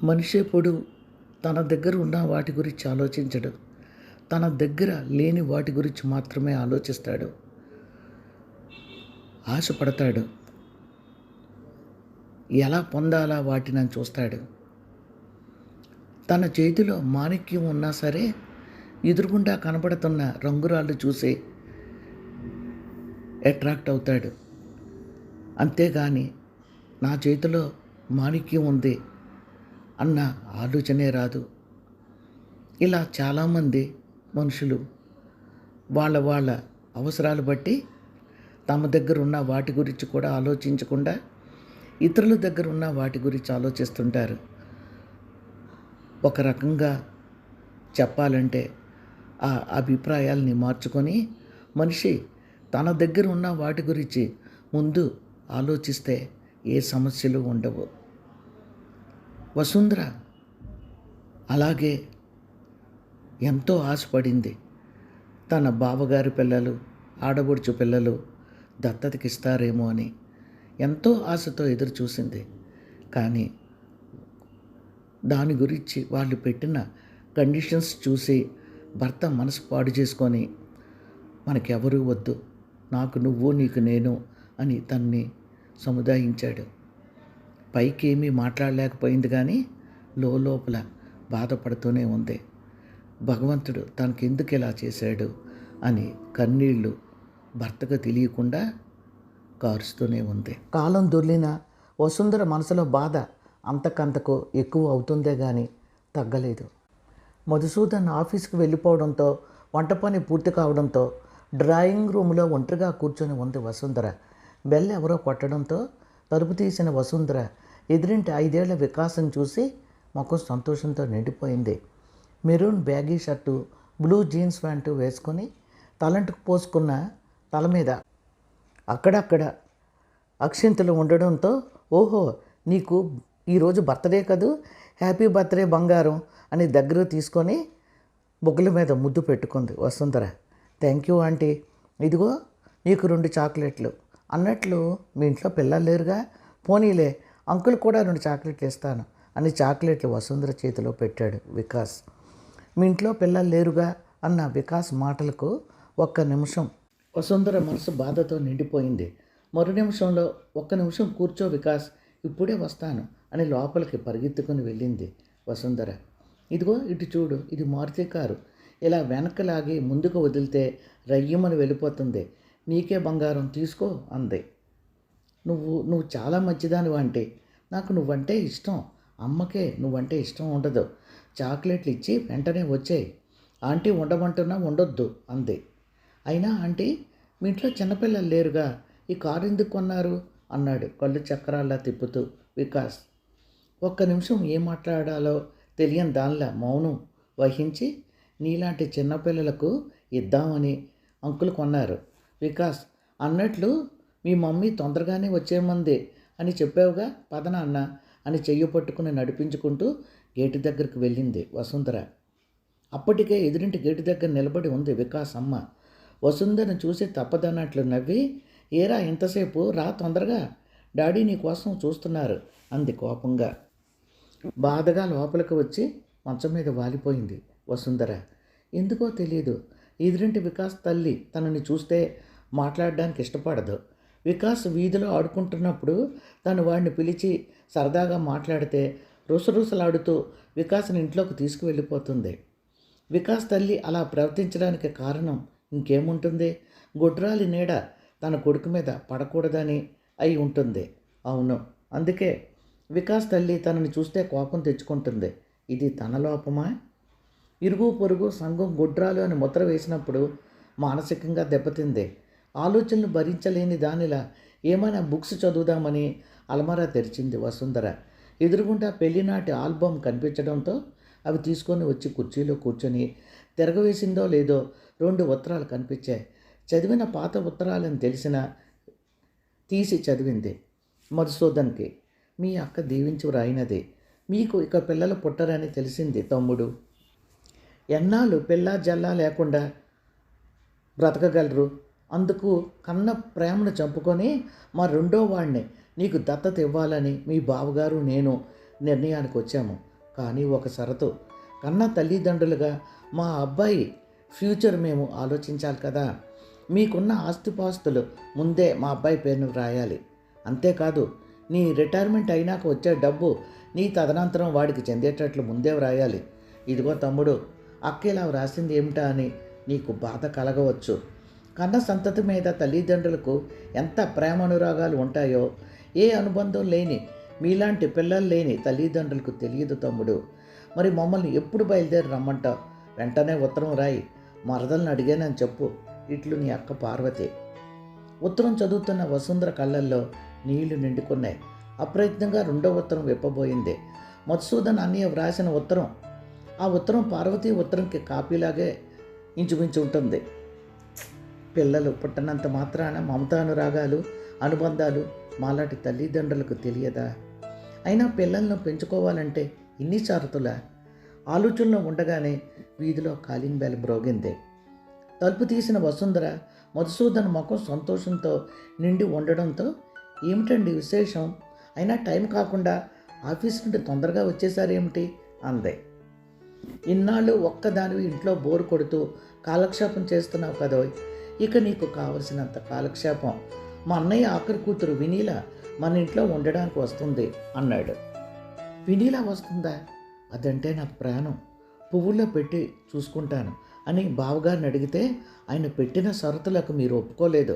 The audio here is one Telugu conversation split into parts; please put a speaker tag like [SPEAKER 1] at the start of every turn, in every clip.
[SPEAKER 1] మనిషి ఎప్పుడు తన దగ్గర ఉన్న వాటి గురించి ఆలోచించడు. తన దగ్గర లేని వాటి గురించి మాత్రమే ఆలోచిస్తాడు. ఆశపడతాడు. ఎలా పొందాలా వాటిని చూస్తాడు. తన చేతిలో మాణిక్యం ఉన్నా సరే ఎదురుగుండా కనబడుతున్న రంగురాళ్ళు చూసి అట్రాక్ట్ అవుతాడు. అంతేగాని నా చేతిలో మాణిక్యం ఉంది అన్న ఆలోచనే రాదు. ఇలా చాలామంది మనుషులు వాళ్ళ అవసరాలు బట్టి తమ దగ్గర ఉన్న వాటి గురించి కూడా ఆలోచించకుండా ఇతరుల దగ్గర ఉన్న వాటి గురించి ఆలోచిస్తుంటారు. ఒక రకంగా చెప్పాలంటే ఆ అభిప్రాయాల్ని మార్చుకొని మనిషి తన దగ్గర ఉన్న వాటి గురించి ముందు ఆలోచిస్తే ఏ సమస్యలు ఉండవు. వసుంధర అలాగే ఎంతో ఆశపడింది. తన బావగారి పిల్లలు, ఆడబొడుచు పిల్లలు దత్తతకి ఇస్తారేమో అని ఎంతో ఆశతో ఎదురు చూసింది. కానీ దాని గురించి వాళ్ళు పెట్టిన కండిషన్స్ చూసి భర్త మనసు పాడు చేసుకొని మనకెవరూ వద్దు, నాకు నువ్వు నీకు నేను అని తన్ని సముదాయించాడు. పైకి ఏమీ మాట్లాడలేకపోయింది కానీ లోపల బాధపడుతూనే ఉంది. భగవంతుడు తనకెందుకు ఇలా చేశాడు అని కన్నీళ్ళు భర్తకు తెలియకుండా కారుస్తూనే ఉంది. కాలం దొర్లిన వసుంధర మనసులో బాధ అంతకంతకు ఎక్కువ అవుతుందే కానీ తగ్గలేదు. మధుసూదన్ ఆఫీస్కి వెళ్ళిపోవడంతో వంట పని పూర్తి కావడంతో డ్రాయింగ్ రూమ్లో ఒంటరిగా కూర్చొని ఉంది వసుంధర. బెల్ ఎవరో కొట్టడంతో తలుపు తీసిన వసుంధర ఎదురింటి 5 ఏళ్ల వికాసం చూసి ముఖం సంతోషంతో నిండిపోయింది. Maroon baggy shirt, blue jeans pant వేసుకొని తలంటుకు పోసుకున్న తల మీద అక్కడక్కడ అక్షింతలు ఉండడంతో, ఓహో నీకు ఈరోజు బర్త్డే కదూ, హ్యాపీ బర్త్డే బంగారం అని దగ్గర తీసుకొని బొగ్గల మీద ముద్దు పెట్టుకుంది వసుంధర. థ్యాంక్ యూ ఆంటీ, ఇదిగో నీకు 2 చాక్లెట్లు. అన్నట్లు మీ ఇంట్లో పిల్లలు లేరుగా, పోనీలే అంకుల్ కూడా 2 చాక్లెట్లు ఇస్తాను అని చాక్లెట్లు వసుంధర చేతిలో పెట్టాడు వికాస్. మీ ఇంట్లో పిల్లలు లేరుగా అన్న వికాస్ మాటలకు ఒక్క నిమిషం వసుంధర మనసు బాధతో నిండిపోయింది. మరు నిమిషంలో, ఒక్క నిమిషం కూర్చో వికాస్, ఇప్పుడే వస్తాను అని లోపలికి పరిగెత్తుకుని వెళ్ళింది వసుంధర. ఇదిగో ఇటు చూడు, ఇది మారుతి కారు, ఇలా వెనకలాగి ముందుకు వదిలితే రయ్యమని వెళ్ళిపోతుంది, నీకే బంగారం, తీసుకో అంది. నువ్వు చాలా మంచిదానివి అంటే, నాకు నువ్వంటే ఇష్టం, అమ్మకే నువ్వంటే ఇష్టం ఉండదు, చాక్లెట్లు ఇచ్చి వెంటనే వచ్చాయి, ఆంటీ ఉండమంటున్నా ఉండొద్దు అంది. అయినా ఆంటీ మీ ఇంట్లో చిన్నపిల్లలు లేరుగా, ఈ కారు ఎందుకు కొన్నారు అన్నాడు కళ్ళు చక్రాల్లా తిప్పుతూ వికాస్. ఒక్క నిమిషం ఏం మాట్లాడాలో తెలియని దానిలా మౌనం వహించి, నీలాంటి చిన్నపిల్లలకు ఇద్దామని అంకులు కొన్నారు వికాస్. అన్నట్లు మీ మమ్మీ తొందరగానే వచ్చేయమంది అని చెప్పావుగా, పదన అన్న అని చెయ్యి పట్టుకుని నడిపించుకుంటూ గేటు దగ్గరికి వెళ్ళింది వసుంధర. అప్పటికే ఎదురింటి గేటు దగ్గర నిలబడి ఉంది వికాస్ అమ్మ. వసుంధరను చూసి తప్పదన్నట్లు నవ్వి, ఏరా ఇంతసేపు, రా తొందరగా, డాడీ నీ కోసం చూస్తున్నారు అంది కోపంగా. బాధగా లోపలికి వచ్చి మంచం మీద వాలిపోయింది వసుంధర. ఎందుకో తెలియదు, ఎదురింటి వికాస్ తల్లి తనని చూస్తే మాట్లాడడానికి ఇష్టపడదు. వికాస్ వీధిలో ఆడుకుంటున్నప్పుడు తను వాడిని పిలిచి సరదాగా మాట్లాడితే రుసరుసలాడుతూ వికాస్ని ఇంట్లోకి తీసుకువెళ్ళిపోతుంది. వికాస్ తల్లి అలా ప్రవర్తించడానికి కారణం ఇంకేముంటుంది, గొడ్రాలి నీడ తన కొడుకు మీద పడకూడదని అయి ఉంటుంది. అవును, అందుకే వికాస్ తల్లి తనని చూస్తే కోపం తెచ్చుకుంటుంది. ఇది తన లోపమా? ఇరుగు పొరుగు సంఘం గొడ్రాలు అని ముద్ర వేసినప్పుడు మానసికంగా దెబ్బతింది. ఆలోచనలు భరించలేని దానిలా ఏమైనా బుక్స్ చదువుదామని అలమారా తెరిచింది వసుంధర. ఎదురుగుండా పెళ్లినాటి ఆల్బమ్ కనిపించడంతో అవి తీసుకొని వచ్చి కుర్చీలో కూర్చొని తిరగవేసిందో లేదో 2 ఉత్తరాలు కనిపించాయి. చదివిన పాత ఉత్తరాలని తెలిసిన తీసి చదివింది. మధుసూదన్కి, మీ అక్క దీవించి వ్రాయినది, మీకు ఇక పిల్లలు పుట్టరని తెలిసింది తమ్ముడు, ఎన్నాళ్ళు పిల్ల జల్లా లేకుండా బ్రతకగలరు, అందుకు కన్న ప్రేమను చంపుకొని మా రెండో వాడిని నీకు దత్తత ఇవ్వాలని మీ బావగారు నేను నిర్ణయానికి వచ్చాము. కానీ ఒక షరతు, కన్న తల్లిదండ్రులుగా మా అబ్బాయి ఫ్యూచర్ మేము ఆలోచించాలి కదా. మీకున్న ఆస్తిపాస్తులు ముందే మా అబ్బాయి పేరును వ్రాయాలి. అంతేకాదు, నీ రిటైర్మెంట్ అయినాక వచ్చే డబ్బు నీ తదనంతరం వాడికి చెందేటట్లు ముందే వ్రాయాలి. ఇదిగో తమ్ముడు, అక్క ఇలా వ్రాసింది ఏమిటా అని నీకు బాధ కలగవచ్చు. కన్న సంతతి మీద తల్లిదండ్రులకు ఎంత ప్రేమ అనురాగాలు ఉంటాయో ఏ అనుబంధం లేని మీలాంటి పిల్లలు లేని తల్లిదండ్రులకు తెలియదు తమ్ముడు. మరి మమ్మల్ని ఎప్పుడు బయలుదేరి రమ్మంటావు? వెంటనే ఉత్తరం రాయి, మరదలను అడిగానని చెప్పు. ఇట్లు నీ అక్క పార్వతి. ఉత్తరం చదువుతున్న వసుంధర కళ్ళల్లో నీళ్లు నిండుకున్నాయి. అప్రయత్నంగా రెండో ఉత్తరం విప్పబోయింది. మధుసూదన్ అన్నయ్య వ్రాసిన ఉత్తరం. ఆ ఉత్తరం పార్వతీ ఉత్తరంకి కాపీలాగే ఇంచుమించు ఉంటుంది. పిల్లలు పుట్టనంత మాత్రాన మమతానురాగాలు అనుబంధాలు మాలాంటి తల్లిదండ్రులకు తెలియదా? అయినా పిల్లలను పెంచుకోవాలంటే ఇన్ని షరతులా? ఆలోచనలో ఉండగానే వీధిలో కాలింగ్ బెల్ మ్రోగింది. తలుపు తీసిన వసుంధర మధుసూదన్ ముఖం సంతోషంతో నిండి ఉండడంతో, ఏమిటండి విశేషం? అయినా టైం కాకుండా ఆఫీస్ నుండి తొందరగా వచ్చేసారేమిటి అంది. ఇన్నాళ్ళు ఒక్కదానివి ఇంట్లో బోరు కొడుతూ కాలక్షేపం చేస్తున్నావు కదోయ్, ఇక నీకు కావలసినంత కాలక్షేపం మా అన్నయ్య ఆఖరి కూతురు వినీల మన ఇంట్లో ఉండడానికి వస్తుంది అన్నాడు. వినీల వస్తుందా? అదంటే నాకు ప్రాణం. పువ్వుల్లో పెట్టి చూసుకుంటాను అని బావగారిని అడిగితే ఆయన పెట్టిన షరతులకు మీరు ఒప్పుకోలేదు.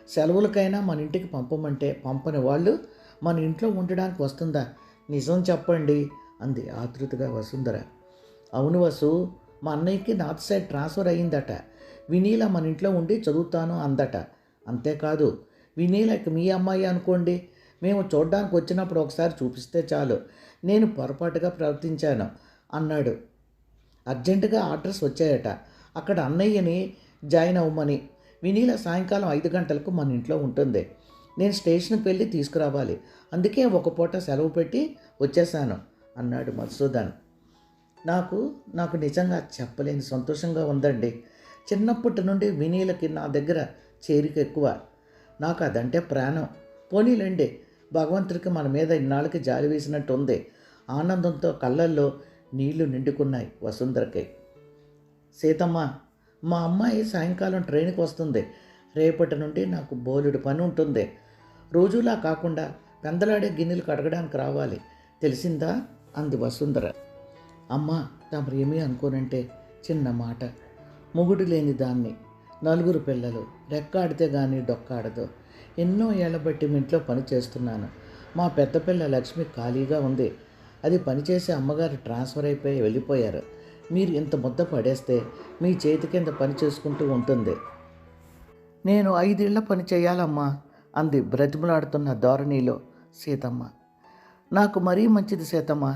[SPEAKER 1] సెలవులకైనా మన ఇంటికి పంపమంటే పంపని వాళ్ళు మన ఇంట్లో ఉండడానికి వస్తుందా? నిజం చెప్పండి అంది ఆతృతగా వసుంధర. అవును వసు, మా అన్నయ్యకి నార్త్ సైడ్ ట్రాన్స్ఫర్ అయ్యిందట. వినీల మన ఇంట్లో ఉండి చదువుతాను అందట. అంతేకాదు, వినీలకి మీ అమ్మాయి అనుకోండి. మేము చూడ్డానికి వచ్చినప్పుడు ఒకసారి చూపిస్తే చాలు. నేను పొరపాటుగా ప్రవర్తించాను అన్నాడు. అర్జెంటుగా ఆర్డర్స్ వచ్చాయట అక్కడ అన్నయ్యని జాయిన్ అవ్వమని. వినీల సాయంకాలం 5 గంటలకు మన ఇంట్లో ఉంటుంది. నేను స్టేషన్కి వెళ్ళి తీసుకురావాలి. అందుకే ఒక పూట సెలవు పెట్టి వచ్చేసాను అన్నాడు మధుసూదన్. నాకు నిజంగా చెప్పలేని సంతోషంగా ఉందండి. చిన్నప్పటి నుండి వినీలకి నా దగ్గర చేరిక ఎక్కువ. నాకు అదంటే ప్రాణం. పోనీలండి, భగవంతుడికి మన మీద ఇన్నాళ్ళకి జాలి వేసినట్టు ఉంది. ఆనందంతో కళ్ళల్లో నీళ్లు నిండుకున్నాయి వసుంధరకి. సీతమ్మ, మా అమ్మాయి సాయంకాలం ట్రైన్కి వస్తుంది. రేపటి నుండి నాకు బోలెడు పని ఉంటుంది. రోజులా కాకుండా పెందలాడే గిన్నెలు కడగడానికి రావాలి, తెలిసిందా అంది వసుంధర. అమ్మ, తమరేమీ అనుకోనంటే చిన్న మాట. మొగుడు లేని దాన్ని, 4 పిల్లలు, రెక్కాడితే కానీ డొక్కాడదు. ఎన్నో ఏళ్ల బట్టి ఇంట్లో పని చేస్తున్నాను. మా పెద్ద పిల్ల లక్ష్మి ఖాళీగా ఉంది. అది పనిచేసే అమ్మగారు ట్రాన్స్ఫర్ అయిపోయి వెళ్ళిపోయారు. మీరు ఇంత ముద్ద పడేస్తే మీ చేతి కింద పని చేసుకుంటూ ఉంటుంది. నేను 5 ఏళ్ల పని చేయాలమ్మా అంది బ్రతిమలాడుతున్న ధోరణిలో సీతమ్మ. నాకు మరీ మంచిది సీతమ్మ,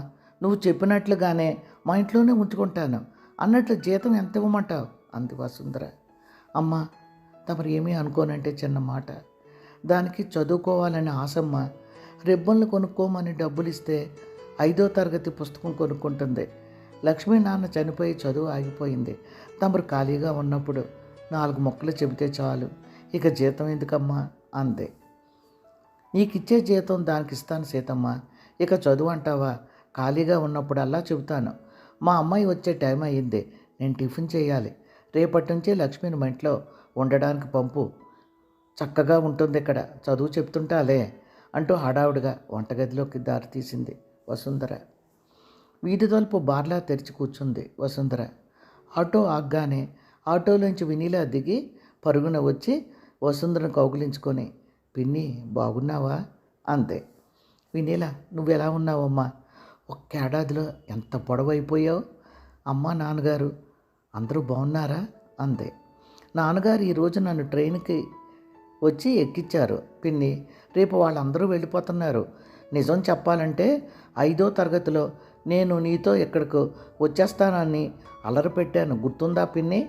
[SPEAKER 1] నువ్వు చెప్పినట్లుగానే మా ఇంట్లోనే ఉంచుకుంటాను. అన్నట్లు జీతం ఎంత ఇవ్వమంటావు అంది వసుంధర. అమ్మ, తమరు ఏమీ అనుకోనంటే చిన్న మాట. దానికి చదువుకోవాలని ఆశమ్మ. రిబ్బన్లు కొనుక్కోమని డబ్బులు ఇస్తే 5వ తరగతి పుస్తకం కొనుక్కుంటుంది. లక్ష్మీ నాన్న చనిపోయి చదువు ఆగిపోయింది. తమరు ఖాళీగా ఉన్నప్పుడు 4 మొక్కలు చెబితే చాలు, ఇక జీతం ఎందుకమ్మా అంది. నీకిచ్చే జీతం దానికి ఇస్తాను సీతమ్మ. ఇక చదువు అంటావా? ఖాళీగా ఉన్నప్పుడల్లా చెబుతాను. మా అమ్మాయి వచ్చే టైం అయ్యింది, నేను టిఫిన్ చేయాలి. రేపటి నుంచి లక్ష్మిని మా ఇంట్లో ఉండడానికి పంపు. చక్కగా ఉంటుంది ఇక్కడ, చదువు చెప్తుంటాలే అంటూ హడావుడిగా వంటగదిలోకి దారి తీసింది వసుంధర. వీధి తలుపు బార్లా తెరిచి కూర్చుంది వసుంధర. ఆటో ఆగ్గానే ఆటోలోంచి వినీలా దిగి పరుగున వచ్చి వసుంధరను కౌగిలించుకొని, పిన్ని బాగున్నావా అందే. వినీల, నువ్వెలా ఉన్నావమ్మా? ఒక్కేడాదిలో ఎంత పొడవైపోయావు. అమ్మ, నాన్నగారు అందరూ బాగున్నారా అందే. నాన్నగారు ఈరోజు నన్ను ట్రైన్కి వచ్చి ఎక్కించారు పిన్ని. రేపు వాళ్ళందరూ వెళ్ళిపోతున్నారు. నిజం చెప్పాలంటే 5వ తరగతిలో నేను నీతో ఇక్కడికి వచ్చేస్తానని అలరి పెట్టాను, గుర్తుందా పిన్ని?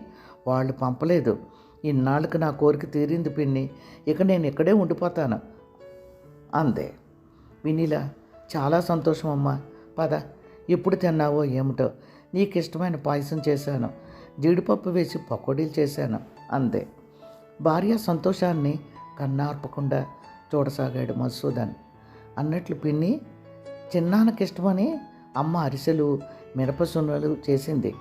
[SPEAKER 1] వాళ్ళు పంపలేదు. ఇన్నాళ్ళకి నా కోరిక తీరింది పిన్ని, ఇక నేను ఇక్కడే ఉండిపోతాను అందే. వినీల, చాలా సంతోషం అమ్మా. పద, ఎప్పుడు తిన్నావో ఏమిటో, నీకు ఇష్టమైన పాయసం చేశాను, జీడిపప్పు వేసి పకోడీలు చేశాను అందే. భార్య సంతోషాన్ని కన్నార్పకుండా చూడసాగాడు మధుసూదన్. అన్నట్లు పిన్ని, చిన్నాన్నకి ఇష్టమని అమ్మ అరిసెలు మినపసున్నలు చేసింది,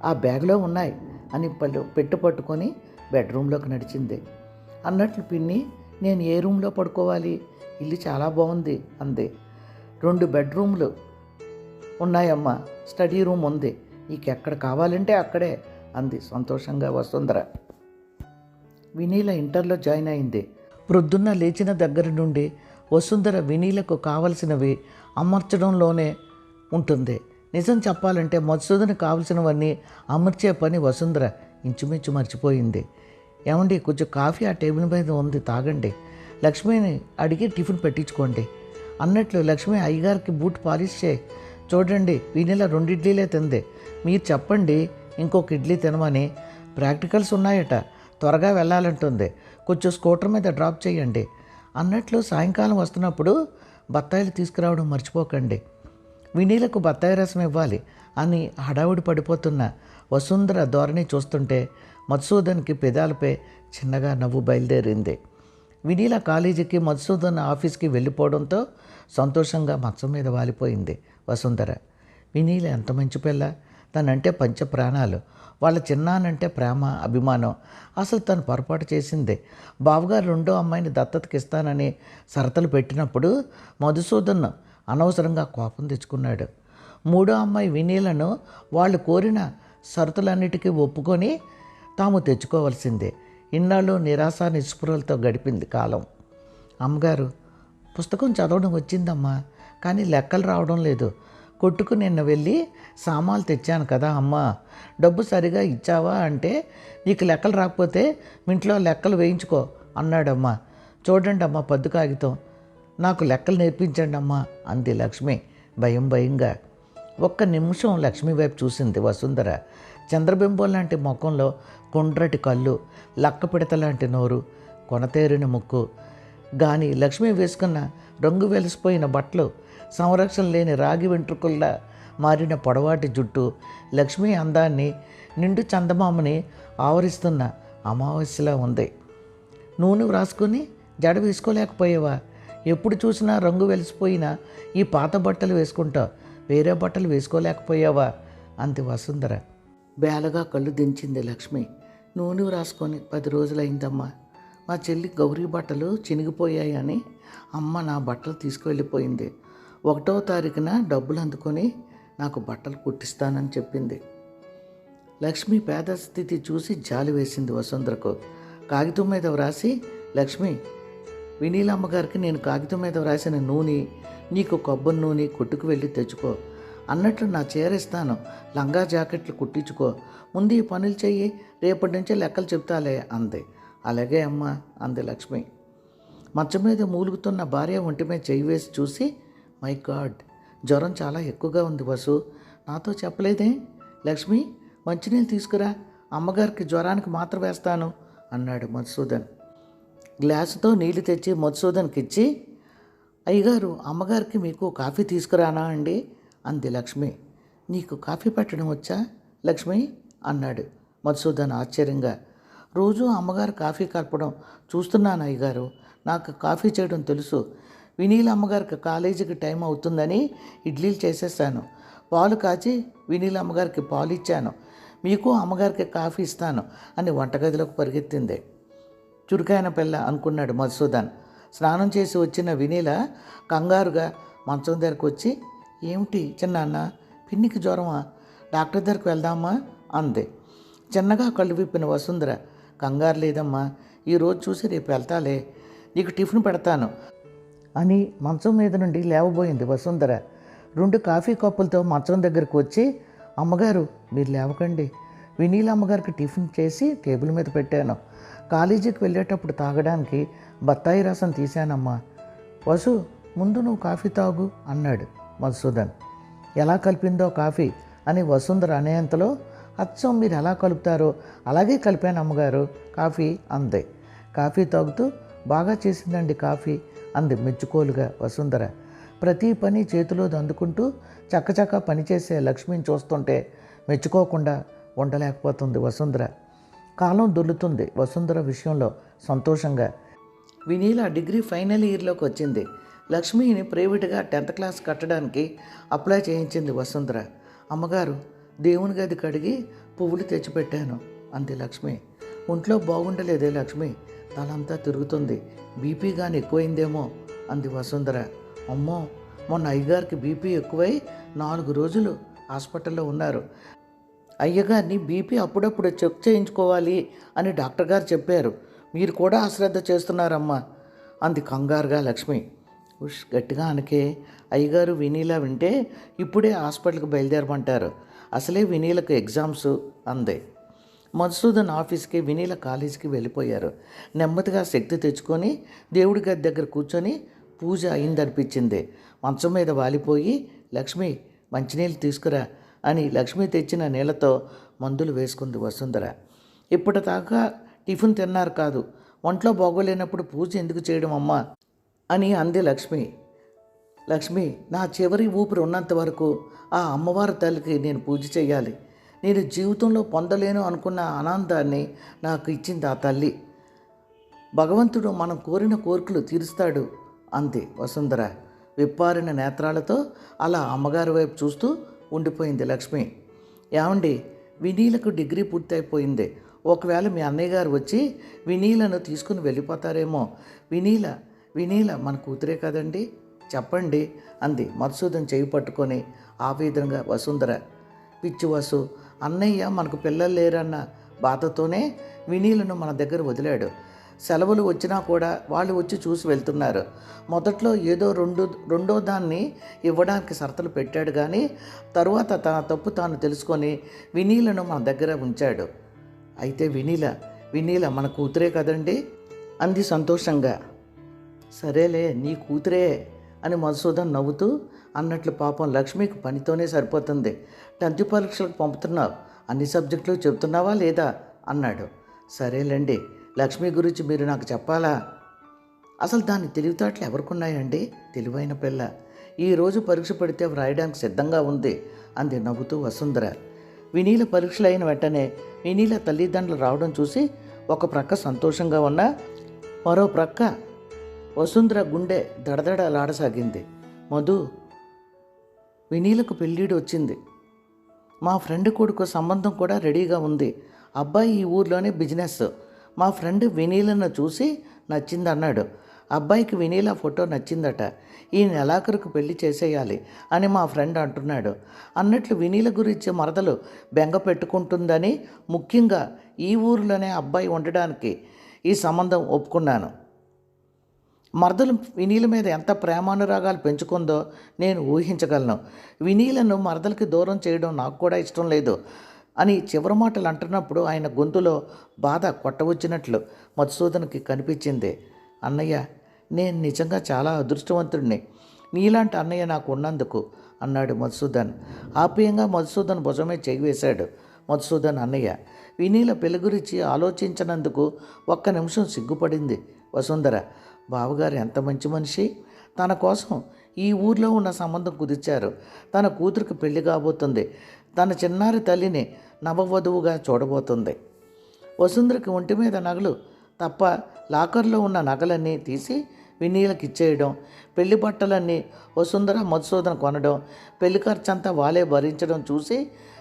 [SPEAKER 1] ఆ బ్యాగ్లో ఉన్నాయి అని పెట్టు పట్టుకొని బెడ్రూమ్లోకి నడిచింది. అన్నట్లు పిన్ని, నేను ఏ రూమ్లో పడుకోవాలి? ఇల్లు చాలా బాగుంది అంది. 2 బెడ్రూమ్లు ఉన్నాయమ్మా, స్టడీ రూమ్ ఉంది, నీకెక్కడ కావాలంటే అక్కడే అంది సంతోషంగా వసుంధర. వినీల ఇంటర్లో జాయిన్ అయింది. ప్రొద్దున్న లేచిన దగ్గర నుండి వసుంధర వినీలకు కావలసినవి అమర్చడంలోనే ఉంటుంది. నిజం చెప్పాలంటే మధుసూదన్ కావలసినవన్నీ అమర్చే పని వసుంధర ఇంచుమించు మర్చిపోయింది. ఏమండి, కొంచెం కాఫీ ఆ టేబుల్ మీద ఉంది, తాగండి. లక్ష్మిని అడిగి టిఫిన్ పెట్టించుకోండి అన్నట్లు లక్ష్మి అయ్యగారికి బూట్ పాలిష్ చేయి. చూడండి, వినీల 2 ఇడ్లీలే తింది, మీరు చెప్పండి ఇంకొక ఇడ్లీ తినమని. ప్రాక్టికల్స్ ఉన్నాయట, త్వరగా వెళ్ళాలంటుంది, కొంచెం స్కూటర్ మీద డ్రాప్ చేయండి అన్నట్లు సాయంకాలం వస్తున్నప్పుడు బత్తాయిలు తీసుకురావడం మర్చిపోకండి. వినీలకు బత్తాయి రసం ఇవ్వాలి అని హడావుడి పడిపోతున్న వసుంధర ధోరణి చూస్తుంటే మధుసూదన్కి పెదాలపై చిన్నగా నవ్వు బయలుదేరింది. వినీల కాలేజీకి మధుసూదన్ ఆఫీస్కి వెళ్ళిపోవడంతో సంతోషంగా మంచం మీద వాలిపోయింది వసుంధర. వినీల ఎంత మంచి పిల్ల, తనంటే పంచ ప్రాణాలు. వాళ్ళ చిన్నానంటే ప్రేమ, అభిమానం. అసలు తను పొరపాటు చేసింది. బావగారు 2వ అమ్మాయిని దత్తతకి ఇస్తానని షరతులు పెట్టినప్పుడు మధుసూదన్ అనవసరంగా కోపం తెచ్చుకున్నాడు. 3వ అమ్మాయి వినీలను వాళ్ళు కోరిన షరతులన్నిటికీ ఒప్పుకొని తాము తెచ్చుకోవాల్సిందే. ఇన్నాళ్ళు నిరాశ నిస్పృహలతో గడిపింది కాలం. అమ్మగారు, పుస్తకం చదవడం వచ్చిందమ్మా, కానీ లెక్కలు రావడం లేదు. కొట్టుకు నిన్న వెళ్ళి సామాన్లు తెచ్చాను కదా అమ్మా, డబ్బు సరిగా ఇచ్చావా అంటే, నీకు లెక్కలు రాకపోతే ఇంట్లో లెక్కలు వేయించుకో అన్నాడమ్మా. చూడండి అమ్మా, పద్దు కాగితం, నాకు లెక్కలు నేర్పించండి అమ్మా అంది లక్ష్మి భయంగా. ఒక్క నిమిషం లక్ష్మి వైపు చూసింది వసుంధర. చంద్రబింబం లాంటి ముఖంలో కుండ్రటి కళ్ళు, లక్క పిడత లాంటి నోరు, కొనతేరిన ముక్కు. గాని లక్ష్మి వేసుకున్న రంగు వెలిసిపోయిన బట్టలు, సంరక్షణ లేని రాగి వెంట్రుకల్లా మారిన పొడవాటి జుట్టు లక్ష్మి అందాన్ని, నిండు చందమామని ఆవరిస్తున్న అమావాస్యలా ఉంది. నూనె రాసుకుని జడ వేసుకోలేకపోయేవా? ఎప్పుడు చూసినా రంగు వెలిసిపోయిన ఈ పాత బట్టలు వేసుకుంటా, వేరే బట్టలు వేసుకోలేకపోయావా అంది వసుంధర. బేలగా కళ్ళు దించింది లక్ష్మి. నూనె రాసుకొని 10 రోజులైందమ్మా. మా చెల్లి గౌరీ బట్టలు చినిగిపోయాయని అమ్మ నా బట్టలు తీసుకువెళ్ళిపోయింది. 1వ తారీఖున డబ్బులు అందుకొని నాకు బట్టలు కుట్టిస్తానని చెప్పింది. లక్ష్మి పేద స్థితి చూసి జాలి వేసింది వసుంధరకు. కాగితం మీద వ్రాసి, లక్ష్మి, వినీలమ్మగారికి నేను కాగితం మీద వ్రాసిన నూనె, నీకు కొబ్బరి నూనె కొట్టుకు వెళ్ళి తెచ్చుకో అన్నట్లు నా చేరిస్తాను, లంగా జాకెట్లు కుట్టించుకో, ముందు ఈ పనులు చెయ్యి, రేపటి నుంచే లెక్కలు చెప్తాలే అంది. అలాగే అమ్మా అంది లక్ష్మి. మంచం మీద మూలుగుతున్న భార్య ఒంటి మీద చెయ్యి వేసి చూసి, మై గాడ్, జ్వరం చాలా ఎక్కువగా ఉంది వసు, నాతో చెప్పలేదే? లక్ష్మి, మంచినీళ్ళు తీసుకురా, అమ్మగారికి జ్వరానికి మాత్ర వేస్తాను అన్నాడు మధుసూదన్. గ్లాసుతో నీళ్లు తెచ్చి మధుసూదన్కి ఇచ్చి, అయ్యగారు, అమ్మగారికి మీకు కాఫీ తీసుకురానా అండి అంది లక్ష్మి. నీకు కాఫీ పెట్టడం వచ్చా లక్ష్మి అన్నాడు మధుసూదన్ ఆశ్చర్యంగా. రోజు అమ్మగారు కాఫీ కలపడం చూస్తున్నాను అయ్యగారు, నాకు కాఫీ చేయడం తెలుసు. వినీల అమ్మగారికి కాలేజీకి టైం అవుతుందని ఇడ్లీలు చేసేసాను, పాలు కాచి వినీల అమ్మగారికి పాలు ఇచ్చాను, మీకు అమ్మగారికి కాఫీ ఇస్తాను అని వంటగదిలోకి పరిగెత్తింది. చురుకైన పిల్ల అనుకున్నాడు మధుసూదన్. స్నానం చేసి వచ్చిన వినీల కంగారుగా మంచం దగ్గరకు వచ్చి, ఏమిటి చిన్నాన్న, పిన్నికి జ్వరమా? డాక్టర్ దగ్గరకు వెళ్దామా అంది. చిన్నగా కళ్ళు విప్పిన వసుంధర, కంగారు లేదమ్మా, ఈరోజు చూసి రేపు వెళ్తాలే, నీకు టిఫిన్ పెడతాను అని మంచం మీద నుండి లేవబోయింది వసుంధర. 2 కాఫీ కప్పులతో మంచం దగ్గరకు వచ్చి, అమ్మగారు మీరు లేవకండి, వినీల అమ్మగారికి టిఫిన్ చేసి టేబుల్ మీద పెట్టాను, కాలేజీకి వెళ్ళేటప్పుడు తాగడానికి బత్తాయి రసం తీశానమ్మా. వసు, ముందు నువ్వు కాఫీ తాగు అన్నాడు మధుసూదన్. ఎలా కలిపిందో కాఫీ అని వసుంధర అనేంతలో, అచ్చం మీరు ఎలా కలుపుతారో అలాగే కలిపాను అమ్మగారు కాఫీ అంది. కాఫీ తాగుతూ, బాగా చేసిందండి కాఫీ అంది మెచ్చుకోలుగా వసుంధర. ప్రతి పని చేతిలో అందుకుంటూ చక్కచక్క పనిచేసే లక్ష్మిని చూస్తుంటే మెచ్చుకోకుండా ఉండలేకపోతుంది వసుంధర. కాలం దొల్లుతుంది వసుంధర విషయంలో సంతోషంగా. వినీల డిగ్రీ ఫైనల్ ఇయర్లోకి వచ్చింది. లక్ష్మిని ప్రైవేటుగా 10th క్లాస్ కట్టడానికి అప్లై చేయించింది వసుంధర. అమ్మగారు, దేవుని గది కడిగి పువ్వులు తెచ్చిపెట్టాను అంది లక్ష్మి. ఒంట్లో బాగుండలేదే లక్ష్మి, తలంతా తిరుగుతుంది, బీపీ కానీ ఎక్కువైందేమో అంది వసుంధర. అమ్మో, మొన్న అయ్యగారికి బీపీ ఎక్కువై 4 రోజులు హాస్పిటల్లో ఉన్నారు. అయ్యగారిని బీపీ అప్పుడప్పుడు చెక్ చేయించుకోవాలి అని డాక్టర్ గారు చెప్పారు. మీరు కూడా అశ్రద్ధ చేస్తున్నారమ్మా అంది కంగారుగా లక్ష్మి. గట్టిగా అనకే, అయ్యగారు వినీలా వింటే ఇప్పుడే హాస్పిటల్కి బయలుదేరమంటారు. అసలే వినీలకు ఎగ్జామ్స్ అంది. మధుసూదన్ ఆఫీస్కి, వినీల కాలేజీకి వెళ్ళిపోయారు. నెమ్మదిగా శక్తి తెచ్చుకొని దేవుడి గది దగ్గర కూర్చొని పూజ అయిందనిపించింది. మంచం మీద వాలిపోయి, లక్ష్మి మంచినీళ్ళు తీసుకురా అని లక్ష్మి తెచ్చిన నీళ్లతో మందులు వేసుకుంది వసుంధర. ఇప్పటిదాకా టిఫిన్ తిన్నారు కాదు, ఒంట్లో బాగోలేనప్పుడు పూజ ఎందుకు చేయడం అమ్మా అని అంది లక్ష్మి. లక్ష్మి, నా చివరి ఊపిరి ఉన్నంత వరకు ఆ అమ్మవారి తల్లికి నేను పూజ చేయాలి. నేను జీవితంలో పొందలేను అనుకున్న ఆనందాన్ని నాకు ఇచ్చింది ఆ తల్లి. భగవంతుడు మనం కోరిన కోరికలు తీరుస్తాడు అంది వసుంధర. విప్పారిన నేత్రాలతో అలా అమ్మగారి వైపు చూస్తూ ఉండిపోయింది లక్ష్మి. ఏమండి, వినీలకు డిగ్రీ పూర్తయిపోయింది. ఒకవేళ మీ అన్నయ్య గారు వచ్చి వినీలను తీసుకుని వెళ్ళిపోతారేమో. వినీల మన కూతురే కదండి, చెప్పండి అంది మధుసూదన్ చేయి పట్టుకొని ఆవేదనగా వసుంధర. పిచ్చి వసు, అన్నయ్య మనకు పిల్లలు లేరన్న బాధతోనే వినీలను మన దగ్గర వదిలాడు. సెలవులు వచ్చినా కూడా వాళ్ళు వచ్చి చూసి వెళ్తున్నారు. మొదట్లో ఏదో రెండో దాన్ని ఇవ్వడానికి షరతులు పెట్టాడు, కానీ తరువాత తన తప్పు తాను తెలుసుకొని వినీలను మన దగ్గర ఉంచాడు. అయితే వినీల మన కూతురే కదండి అంది సంతోషంగా. సరేలే, నీ కూతురే అని మధుసూదన్ నవ్వుతూ అన్నట్లు, పాపం లక్ష్మికి పనితోనే సరిపోతుంది. 10th పరీక్షలకు పంపుతున్నావు, అన్ని సబ్జెక్టులు చెబుతున్నావా లేదా అన్నాడు. సరేలేండి, లక్ష్మి గురించి మీరు నాకు చెప్పాలా? అసలు దాని తెలివితేటలు ఎవరికున్నాయండి? తెలివైన పిల్ల. ఈరోజు పరీక్ష పెడితే వ్రాయడానికి సిద్ధంగా ఉంది అంది నవ్వుతూ వసుంధర. వినీల పరీక్షలు అయిన వెంటనే వినీల తల్లిదండ్రులు రావడం చూసి ఒక ప్రక్క సంతోషంగా ఉన్నా మరో ప్రక్క వసుంధర గుండె దడదడలాడసాగింది. మధు, వినీలకు పెళ్ళిడు వచ్చింది. మా ఫ్రెండ్ కొడుకు సంబంధం కూడా రెడీగా ఉంది. అబ్బాయి ఈ ఊర్లోనే బిజినెస్. మా ఫ్రెండ్ వినీలను చూసి నచ్చిందన్నాడు. అబ్బాయికి వినీల ఫోటో నచ్చిందట. ఈ నెలాఖరుకు పెళ్లి చేసేయాలి అని మా ఫ్రెండ్ అంటున్నాడు. అన్నట్లు వినీల గురించి మరదలు బెంగ పెట్టుకుంటుందని, ముఖ్యంగా ఈ ఊరిలోనే అబ్బాయి ఉండడానికి ఈ సంబంధం ఒప్పుకున్నాను. మరదలు వినీల మీద ఎంత ప్రేమానురాగాలు పెంచుకుందో నేను ఊహించగలను. వినీలను మరదలకి దూరం చేయడం నాకు కూడా ఇష్టం లేదు అని చివరి మాటలు అంటున్నప్పుడు ఆయన గొంతులో బాధ కొట్టవచ్చినట్లు మధుసూదన్కి కనిపించింది. అన్నయ్య, నేను నిజంగా చాలా అదృష్టవంతుడిని. నీలాంటి అన్నయ్య నాకు ఉన్నందుకు అన్నాడు మధుసూదన్. ఆప్యాయంగా మధుసూదన్ భుజమే చేయి వేశాడు. మధుసూదన్ అన్నయ్య. వినీల పెళ్లి గురించి ఆలోచించినందుకు ఒక్క నిమిషం సిగ్గుపడింది వసుంధర. బావగారు ఎంత మంచి మనిషి. తన కోసం ఈ ఊర్లో ఉన్న సంబంధం కుదిర్చారు. తన కూతురికి పెళ్లి కాబోతుంది. తన చిన్నారి తల్లిని నవవధువుగా చూడబోతుంది. వసుంధరకి ఒంటి మీద నగలు తప్ప లాకర్లో ఉన్న నగలన్నీ తీసి వినీలకి ఇచ్చేయడం, పెళ్లి బట్టలన్నీ వసుంధర మధుసూదన్ కొనడం, పెళ్లి ఖర్చంతా వాళ్ళే భరించడం చూసి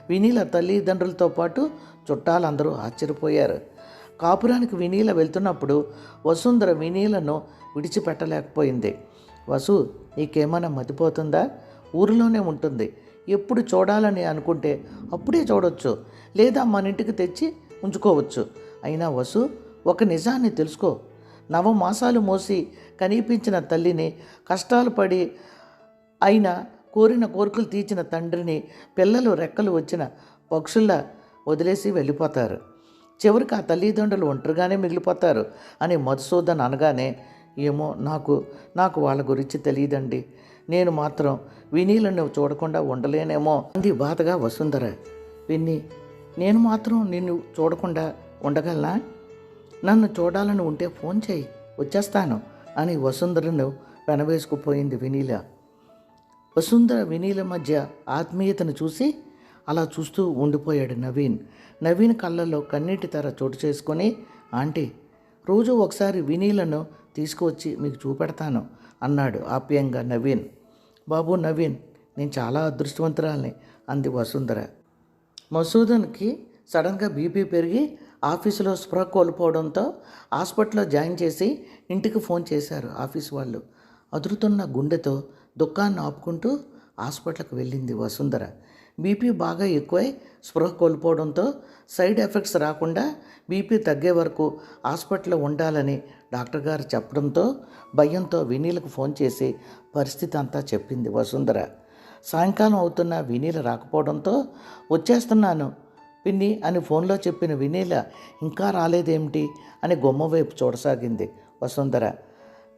[SPEAKER 1] వినీల తల్లిదండ్రులతో పాటు చుట్టాలందరూ ఆశ్చర్యపోయారు. కాపురానికి వినీల వెళ్తున్నప్పుడు వసుంధర వినీలను విడిచిపెట్టలేకపోయింది. వసు, నీకేమైనా మతిపోతుందా? ఊరిలోనే ఉంటుంది. ఎప్పుడు చూడాలని అనుకుంటే అప్పుడే చూడవచ్చు, లేదా మన ఇంటికి తెచ్చి ఉంచుకోవచ్చు. అయినా వసు, ఒక నిజాన్ని తెలుసుకో. 9 మాసాలు మోసి కనిపించిన తల్లిని, కష్టాలు పడి అయినా కోరిన కోరికలు తీర్చిన తండ్రిని పిల్లలు రెక్కలు వచ్చిన పక్షుల్లా వదిలేసి వెళ్ళిపోతారు. చివరికి ఆ తల్లిదండ్రులు ఒంటరిగానే మిగిలిపోతారు అని మధుసూదన్ అనగానే, ఏమో నాకు వాళ్ళ గురించి తెలియదండి. నేను మాత్రం వినీలను చూడకుండా ఉండలేనేమో అంది బాధగా వసుంధర. నేను మాత్రం నిన్ను చూడకుండా ఉండగలనా? నన్ను చూడాలని ఉంటే ఫోన్ చేయి, వచ్చేస్తాను అని వసుంధరను పెనవేసుకుపోయింది వినీల. వసుంధర వినీల మధ్య ఆత్మీయతను చూసి అలా చూస్తూ ఉండిపోయాడు నవీన్ కళ్ళల్లో కన్నీటి తెర చోటు చేసుకొని, ఆంటీ, రోజు ఒకసారి వినీలను తీసుకువచ్చి మీకు చూపెడతాను అన్నాడు ఆప్యాయంగా నవీన్. బాబు నవీన్, నేను చాలా అదృష్టవంతురాల్ని అంది వసుంధర. మసూదన్కి సడన్గా బీపీ పెరిగి ఆఫీసులో స్పృహ కోల్పోవడంతో హాస్పిటల్లో జాయిన్ చేసి ఇంటికి ఫోన్ చేశారు ఆఫీస్ వాళ్ళు. అదురుతున్న గుండెతో దుఃఖాన్ని ఆపుకుంటూ హాస్పిటల్కి వెళ్ళింది వసుంధర. బీపీ బాగా ఎక్కువై స్పృహ కోల్పోవడంతో సైడ్ ఎఫెక్ట్స్ రాకుండా బీపీ తగ్గే వరకు హాస్పిటల్లో ఉండాలని డాక్టర్ గారు చెప్పడంతో భయంతో వినీలకు ఫోన్ చేసి పరిస్థితి అంతా చెప్పింది వసుంధర. సాయంకాలం అవుతున్న వినీల రాకపోవడంతో వచ్చేస్తున్నాను పిన్ని అని ఫోన్లో చెప్పిన వినీల ఇంకా రాలేదేమిటి అని గుమ్మ వైపు చూడసాగింది వసుంధర.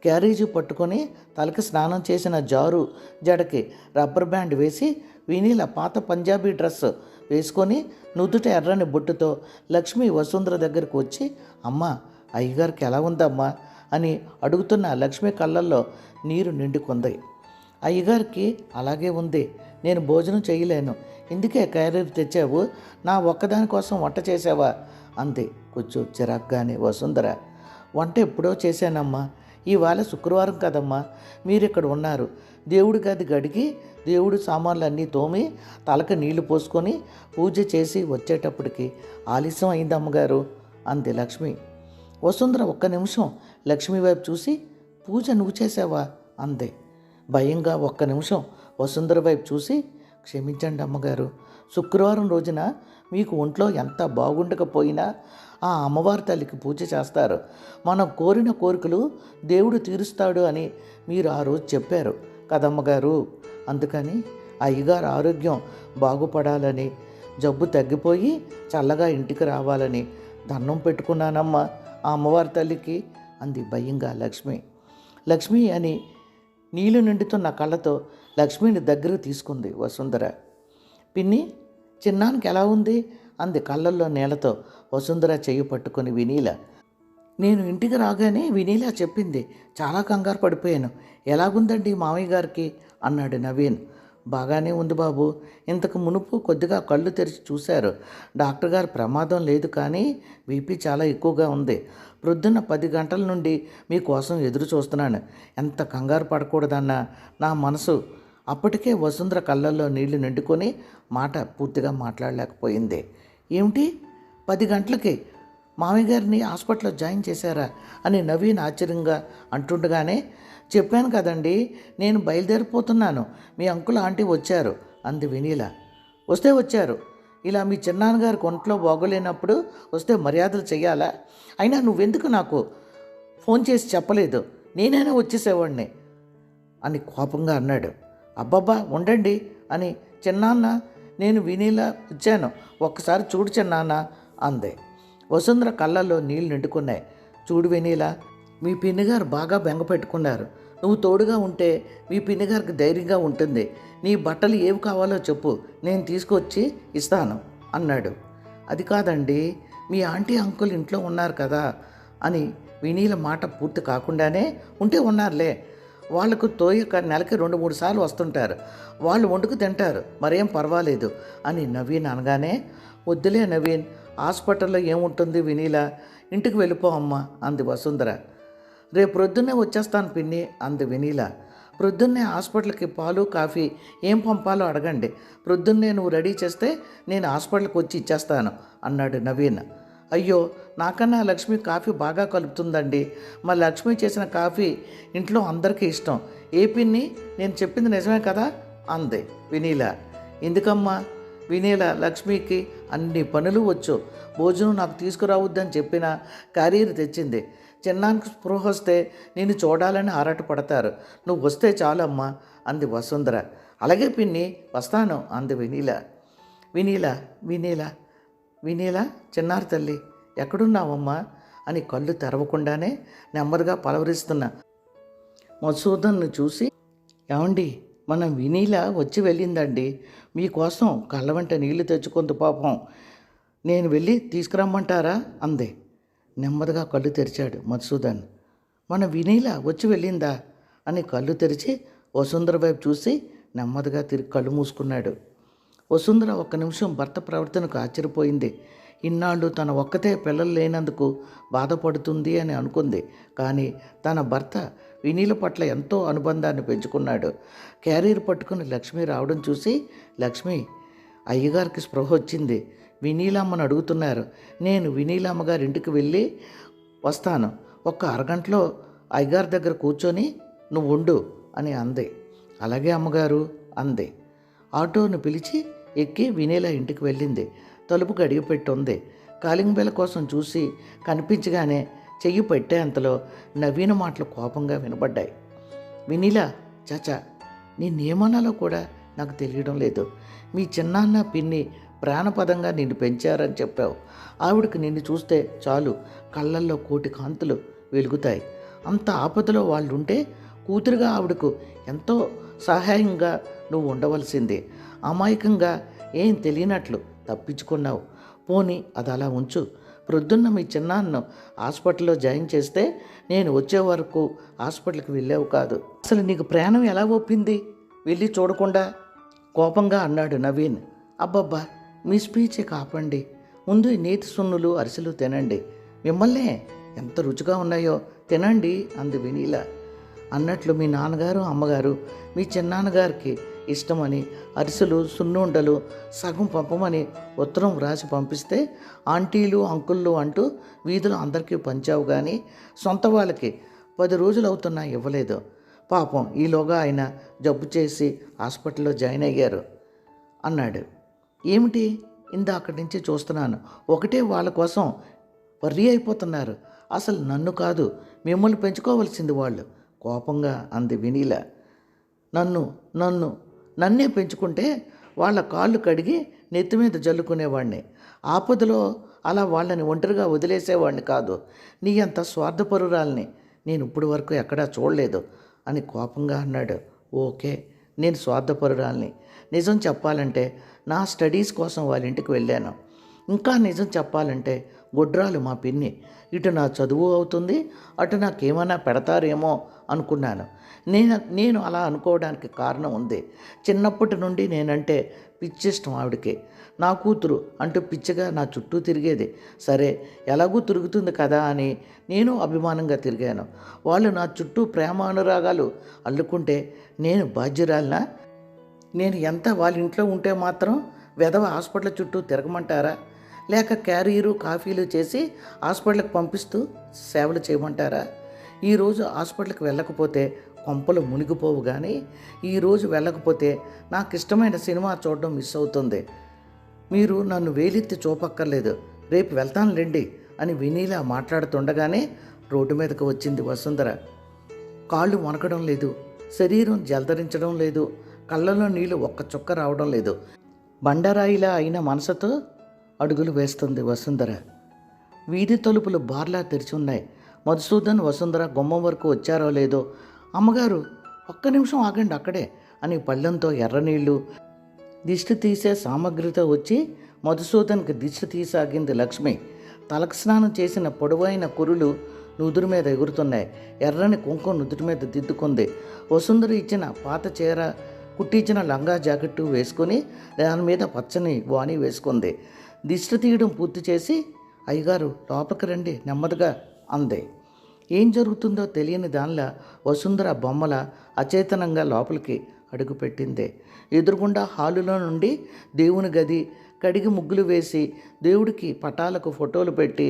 [SPEAKER 1] క్యారేజీ పట్టుకొని తలకి స్నానం చేసిన జారు జడకి రబ్బర్ బ్యాండ్ వేసి వినీల పాత పంజాబీ డ్రెస్ వేసుకొని నుదుట ఎర్రని బొట్టుతో లక్ష్మి వసుంధర దగ్గరికి వచ్చి, అమ్మ అయ్యగారికి ఎలా ఉందమ్మా అని అడుగుతున్న లక్ష్మి కళ్ళల్లో నీరు నిండుకుంది. అయ్యగారికి అలాగే ఉంది, నేను భోజనం చేయలేను, ఇందుకే క్యారియర్ తెచ్చావు, నా ఒక్కదాని కోసం వంట చేసావా అంది కొంచెం చిరాగ్గానే వసుంధర. వంట ఎప్పుడో చేశానమ్మా, ఇవాళ శుక్రవారం కదమ్మా, మీరు ఇక్కడ ఉన్నారు, దేవుడి గది గడిగి దేవుడి సామాన్లన్నీ తోమి తలకు నీళ్లు పోసుకొని పూజ చేసి వచ్చేటప్పటికి ఆలస్యం అయిందమ్మగారు అంది లక్ష్మి. వసుంధర ఒక్క నిమిషం లక్ష్మి వైపు చూసి, పూజ నువ్వు చేసావా అంది. భయంగా ఒక్క నిమిషం వసుంధర వైపు చూసి, క్షమించండి అమ్మగారు, శుక్రవారం రోజున మీకు ఒంట్లో ఎంత బాగుండకపోయినా ఆ అమ్మవారి తల్లికి పూజ చేస్తారు, మనం కోరిన కోరికలు దేవుడు తీరుస్తాడు అని మీరు ఆ రోజు చెప్పారు కదమ్మగారు, అందుకని అయ్యగారు ఆరోగ్యం బాగుపడాలని, జబ్బు తగ్గిపోయి చల్లగా ఇంటికి రావాలని దండం పెట్టుకున్నానమ్మా ఆ అమ్మవారి తల్లికి అంది భయంగా లక్ష్మి. లక్ష్మి అని నీళ్లు నిండుతున్న కళ్ళతో లక్ష్మిని దగ్గరకు తీసుకుంది వసుంధర. పిన్ని, చిన్నానికి ఎలా ఉంది అంది కళ్ళల్లో నీళ్లతో వసుంధర చెయ్యి పట్టుకొని వినీల. నేను ఇంటికి రాగానే వినీల చెప్పింది, చాలా కంగారు పడిపోయాను, ఎలాగుందండి మామయ్య గారికి అన్నాడు నవీన్. బాగానే ఉంది బాబు, ఇంతకు మునుపు కొద్దిగా కళ్ళు తెరిచి చూశారు, డాక్టర్ గారు ప్రమాదం లేదు కానీ బీపీ చాలా ఎక్కువగా ఉంది, ప్రొద్దున్న 10 గంటల నుండి మీకోసం ఎదురు చూస్తున్నాను, ఎంత కంగారు పడకూడదన్న నా మనసు. అప్పటికే వసుంధర కళ్ళల్లో నీళ్లు నిండుకొని మాట పూర్తిగా మాట్లాడలేకపోయింది. ఏమిటి 10 గంటలకి మామయ్య గారిని హాస్పిటల్లో జాయిన్ చేశారా అని నవీన్ ఆశ్చర్యంగా అంటుండగానే, చెప్పాను కదండి, నేను బయలుదేరిపోతున్నాను, మీ అంకుల్ ఆంటీ వచ్చారు అంది వినీల. వస్తే వచ్చారు, ఇలా మీ చిన్నాన్నగారికి ఒంట్లో బాగోలేనప్పుడు వస్తే మర్యాదలు చెయ్యాలా, అయినా నువ్వెందుకు నాకు ఫోన్ చేసి చెప్పలేదు, నేనైనా వచ్చేసేవాడిని అని కోపంగా అన్నాడు. అబ్బబ్బా ఉండండి అని, చిన్నాన్న నేను వినీల వచ్చాను, ఒక్కసారి చూడు చిన్నాన్న అంది. వసుంధర కళ్ళల్లో నీళ్ళు నిండుకున్నాయి. చూడు వినీల, మీ పిన్నిగారు బాగా బెంగ పెట్టుకున్నారు, నువ్వు తోడుగా ఉంటే మీ పిన్నిగారికి ధైర్యంగా ఉంటుంది, నీ బట్టలు ఏవి కావాలో చెప్పు, నేను తీసుకొచ్చి ఇస్తాను అన్నాడు. అది కాదండి, మీ ఆంటీ అంకుల్ ఇంట్లో ఉన్నారు కదా అని వినీల మాట పూర్తి కాకుండానే, ఉంటే ఉన్నారులే, వాళ్ళకు తోయక నెలకి 2-3 సార్లు వస్తుంటారు, వాళ్ళు వండుకు తింటారు, మరేం పర్వాలేదు అని నవీన్ అనగానే, వద్దులే నవీన్, హాస్పిటల్లో ఏముంటుంది వినీల, ఇంటికి వెళ్ళిపో అమ్మా అంది వసుంధర. రేపు ప్రొద్దున్నే వచ్చేస్తాను పిన్ని అంది వినీల. ప్రొద్దున్నే హాస్పిటల్కి పాలు కాఫీ ఏం పంపాలో అడగండి, ప్రొద్దున్నే నువ్వు రెడీ చేస్తే నేను హాస్పిటల్కి వచ్చి ఇచ్చేస్తాను అన్నాడు నవీన్. అయ్యో, నాకన్నా లక్ష్మి కాఫీ బాగా కలుపుతుందండి, మా లక్ష్మి చేసిన కాఫీ ఇంట్లో అందరికీ ఇష్టం, ఏ పిన్ని నేను చెప్పింది నిజమే కదా అంది వినీల. ఎందుకమ్మా వినీల, లక్ష్మికి అన్ని పనులు వచ్చు, భోజనం నాకు తీసుకురావద్దని చెప్పిన క్యారియర్ తెచ్చింది, చిన్నానికి స్పృహ వస్తే నేను చూడాలని ఆరాటపడతారు, నువ్వు వస్తే చాలమ్మా అంది వసుంధర. అలాగే పిన్ని, వస్తాను అంది వినీల. వినీల వినీల వినీల చిన్నారి తల్లి ఎక్కడున్నావమ్మా అని కళ్ళు తెరవకుండానే నెమ్మదిగా పలవరిస్తున్న మధుసూదన్ను చూసి, ఏమండి మన వినీల వచ్చి వెళ్ళిందండి, మీకోసం కళ్ళ వెంట నీళ్లు తెచ్చుకుంది పాపం, నేను వెళ్ళి తీసుకురమ్మంటారా అంది. నెమ్మదిగా కళ్ళు తెరిచాడు మధుసూదన్. మన వినీల వచ్చి వెళ్ళిందా అని కళ్ళు తెరిచి వసుంధర వైపు చూసి నెమ్మదిగా తిరిగి కళ్ళు మూసుకున్నాడు. వసుంధర ఒక్క నిమిషం భర్త ప్రవర్తనకు ఆశ్చర్యపోయింది. ఇన్నాళ్ళు తన ఒక్కతే పిల్లలు లేనందుకు బాధపడుతుంది అని అనుకుంది, కానీ తన భర్త వినీల పట్ల ఎంతో అనుబంధాన్ని పెంచుకున్నాడు. క్యారియర్ పట్టుకుని లక్ష్మి రావడం చూసి, లక్ష్మి, అయ్యగారికి స్పృహ వచ్చింది, వినీలమ్మని అడుగుతున్నారు, నేను వినీలమ్మ గారి ఇంటికి వెళ్ళి వస్తాను, ఒక్క అరగంటలో అయ్యగారి దగ్గర కూర్చొని నువ్వు ఉండు అని అంది. అలాగే అమ్మగారు అంది. ఆటోను పిలిచి ఎక్కి వినీల ఇంటికి వెళ్ళింది. తలుపు గడియ పెట్టి ఉంది. కాలింగ్ బెల్ కోసం చూసి కనిపించగానే చెయ్యి పెట్టేంతలో నవీన మాటలు కోపంగా వినబడ్డాయి. వినీల, చాచా, నిన్నేమనాలో కూడా నాకు తెలియడం లేదు. మీ చిన్నాన్న పిన్ని ప్రాణపదంగా నిన్ను పెంచారని చెప్పావు. ఆవిడకి నిన్ను చూస్తే చాలు కళ్ళల్లో కోటి కాంతులు వెలుగుతాయి. అంత ఆపదలో వాళ్ళు ఉంటే కూతురుగా ఆవిడకు ఎంతో సహాయంగా నువ్వు ఉండవలసింది. అమాయకంగా ఏం తెలియనట్లు తప్పించుకున్నావు. పోనీ అది అలా ఉంచు. ప్రొద్దున్న మీ చిన్నాన్నను హాస్పిటల్లో జాయిన్ చేస్తే నేను వచ్చే వరకు హాస్పిటల్కి వెళ్ళావు కాదు. అసలు నీకు ప్రాణం ఎలా ఒప్పింది వెళ్ళి చూడకుండా? కోపంగా అన్నాడు నవీన్. అబ్బబ్బా, మీ స్పీచే కాపండి. ముందు ఈ నేతి సున్నులు అరిసెలు తినండి. మిమ్మల్నే ఎంత రుచిగా ఉన్నాయో తినండి అంది వినీల. అన్నట్లు మీ నాన్నగారు అమ్మగారు మీ చిన్నాన్నగారికి ఇష్టమని అరిసెలు సున్నుండలు సగం పంపమని ఉత్తరం వ్రాసి పంపిస్తే ఆంటీలు అంకుళ్ళు అంటూ వీధిలో అందరికీ పంచావు, కానీ సొంత వాళ్ళకి 10 రోజులు అవుతున్నా ఇవ్వలేదు. పాపం ఈలోగా ఆయన జబ్బు చేసి హాస్పిటల్లో జాయిన్ అయ్యారు అన్నాడు. ఏమిటి ఇందాకటి నుంచి చూస్తున్నాను, ఒకటే వాళ్ళ కోసం వర్రీ అయిపోతున్నారు. అసలు నన్ను కాదు మిమ్మల్ని పెంచుకోవాల్సింది వాళ్ళు, కోపంగా అంది వినీల. నన్నే పెంచుకుంటే వాళ్ళ కాళ్ళు కడిగి నెత్తి మీద జల్లుకునేవాడిని. ఆపదలో అలా వాళ్ళని ఒంటరిగా వదిలేసేవాడిని కాదు. నీ అంత స్వార్థపరురాల్ని నేను ఇప్పటి వరకు ఎక్కడా చూడలేదు అని కోపంగా అన్నాడు. ఓకే, నేను స్వార్థపరురాల్ని. నిజం చెప్పాలంటే నా స్టడీస్ కోసం వాళ్ళ ఇంటికి వెళ్ళాను. ఇంకా నిజం చెప్పాలంటే గొడ్రాలు మా పిన్ని. ఇటు నా చదువు అవుతుంది, అటు నాకేమైనా పెడతారేమో అనుకున్నాను. నేను అలా అనుకోవడానికి కారణం ఉంది. చిన్నప్పటి నుండి నేనంటే పిచ్చిష్టం ఆవిడకి. నా కూతురు అంటూ పిచ్చిగా నా చుట్టూ తిరిగేది. సరే, ఎలాగూ తిరుగుతుంది కదా అని నేను అభిమానంగా తిరిగాను. వాళ్ళు నా చుట్టూ ప్రేమానురాగాలు అల్లుకుంటే నేను బాధ్యురాలినా? నేను ఎంత వాళ్ళ ఇంట్లో ఉంటే మాత్రం వెధవ హాస్పిటల్ చుట్టూ తిరగమంటారా? లేక క్యారీరు కాఫీలు చేసి హాస్పిటల్కి పంపిస్తూ సేవలు చేయమంటారా? ఈరోజు హాస్పిటల్కి వెళ్ళకపోతే కొంపలు మునిగిపోవు, కానీ ఈరోజు వెళ్ళకపోతే నాకు ఇష్టమైన సినిమా చూడడం మిస్ అవుతుంది. మీరు నన్ను వేలెత్తి చూపక్కర్లేదు, రేపు వెళ్తానులేండి అని వినీలా మాట్లాడుతుండగానే రోడ్డు మీదకు వచ్చింది వసుంధర. కాళ్ళు వణకడం లేదు, శరీరం జలధరించడం లేదు, కళ్ళలో నీళ్లు ఒక్క చుక్క రావడం లేదు. బండరాయిలా అయిన మనసుతో అడుగులు వేస్తుంది వసుంధర. వీధి తలుపులు బార్లా తెరిచి ఉన్నాయి. మధుసూదన్, వసుంధర గుమ్మం వరకు వచ్చారో లేదో, అమ్మగారు ఒక్క నిమిషం ఆగండి అక్కడే అని పళ్ళెంతో ఎర్రనీళ్ళు దిష్టి తీసే సామగ్రితో వచ్చి మధుసూదన్కి దిష్టి తీసాగింది లక్ష్మి. తలకు స్నానం చేసిన పొడవైన కురులు నుదురు మీద ఎగురుతున్నాయి. ఎర్రని కుంకుమ నుదుటి మీద దిద్దుకుంది. వసుంధర ఇచ్చిన పాత చీర, కుట్టించిన లంగా జాకెట్టు వేసుకొని దాని మీద పచ్చని వాణి వేసుకుంది. దిష్టి తీయడం పూర్తి చేసి, అయ్యగారు లోపలికి రండి నెమ్మదిగా అంది. ఏం జరుగుతుందో తెలియని దానిలా వసుంధర బొమ్మల అచేతనంగా లోపలికి అడుగుపెట్టింది. ఎదురుగుండా హాలులో నుండి దేవుని గది కడిగి ముగ్గులు వేసి దేవుడికి పటాలకు ఫోటోలు పెట్టి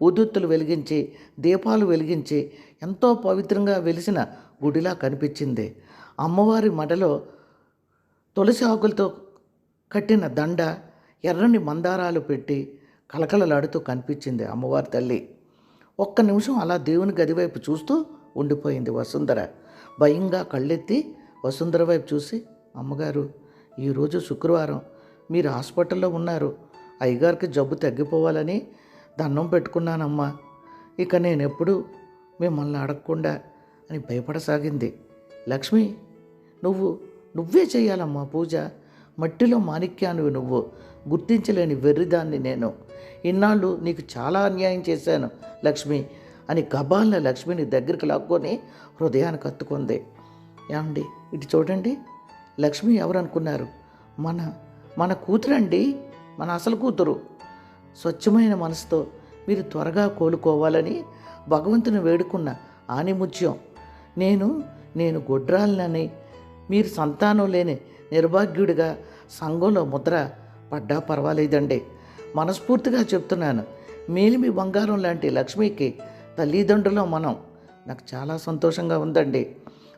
[SPEAKER 1] ఉదుత్తులు వెలిగించి దీపాలు వెలిగించి ఎంతో పవిత్రంగా వెలిసిన గుడిలా కనిపించింది. అమ్మవారి మడలో తులసి ఆకులతో కట్టిన దండ, ఎర్రని మందారాలు పెట్టి కలకలలాడుతూ కనిపించింది అమ్మవారి తల్లి. ఒక్క నిమిషం అలా దేవుని గదివైపు చూస్తూ ఉండిపోయింది వసుంధర. భయంగా కళ్ళెత్తి వసుంధర వైపు చూసి, అమ్మగారు, ఈరోజు శుక్రవారం, మీరు హాస్పిటల్లో ఉన్నారు, అయ్యగారికి జబ్బు తగ్గిపోవాలని దండం పెట్టుకున్నానమ్మా, ఇక నేనెప్పుడు మిమ్మల్ని అడగకుండా అని భయపడసాగింది. లక్ష్మి, నువ్వే చేయాలమ్మా పూజ, మట్టిలో మాణిక్యానివి నువ్వు, గుర్తించలేని వెర్రిదాన్ని నేను, ఇన్నాళ్ళు నీకు చాలా అన్యాయం చేశాను లక్ష్మి అని గబాల్న లక్ష్మిని దగ్గరికి లాక్కొని హృదయానికి హత్తుకుంది. ఏమండి, ఇటు చూడండి, లక్ష్మి ఎవరనుకున్నారు? మన కూతురండి, మన అసలు కూతురు. స్వచ్ఛమైన మనసుతో మీరు త్వరగా కోలుకోవాలని భగవంతుని వేడుకున్న ఆనిముత్యం. నేను నేను గొడ్రాలినని, మీరు సంతానం లేని నిర్భాగ్యుడిగా సంఘంలో ముద్ర పడ్డా పర్వాలేదండి. మనస్ఫూర్తిగా చెప్తున్నాను. మేలిమి బంగారం లాంటి లక్ష్మికి తల్లిదండ్రులం మనం. నాకు చాలా సంతోషంగా ఉందండి.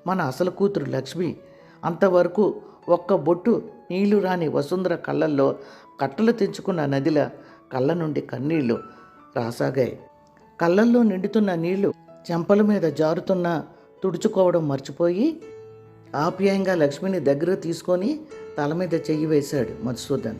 [SPEAKER 1] మన అసలు కూతురు లక్ష్మి అంతవరకు ఒక్క బొట్టు నీళ్లు రాని వసుంధర కళ్ళల్లో కట్టలు తెంచుకున్న నదిల కళ్ళ నుండి కన్నీళ్లు రాసాగాయి. కళ్ళల్లో నిండుతున్న నీళ్లు చెంపల మీద జారుతున్న తుడుచుకోవడం మర్చిపోయి ఆప్యాయంగా లక్ష్మిని దగ్గర తీసుకొని తల మీద చెయ్యి వేశాడు మధుసూదన్.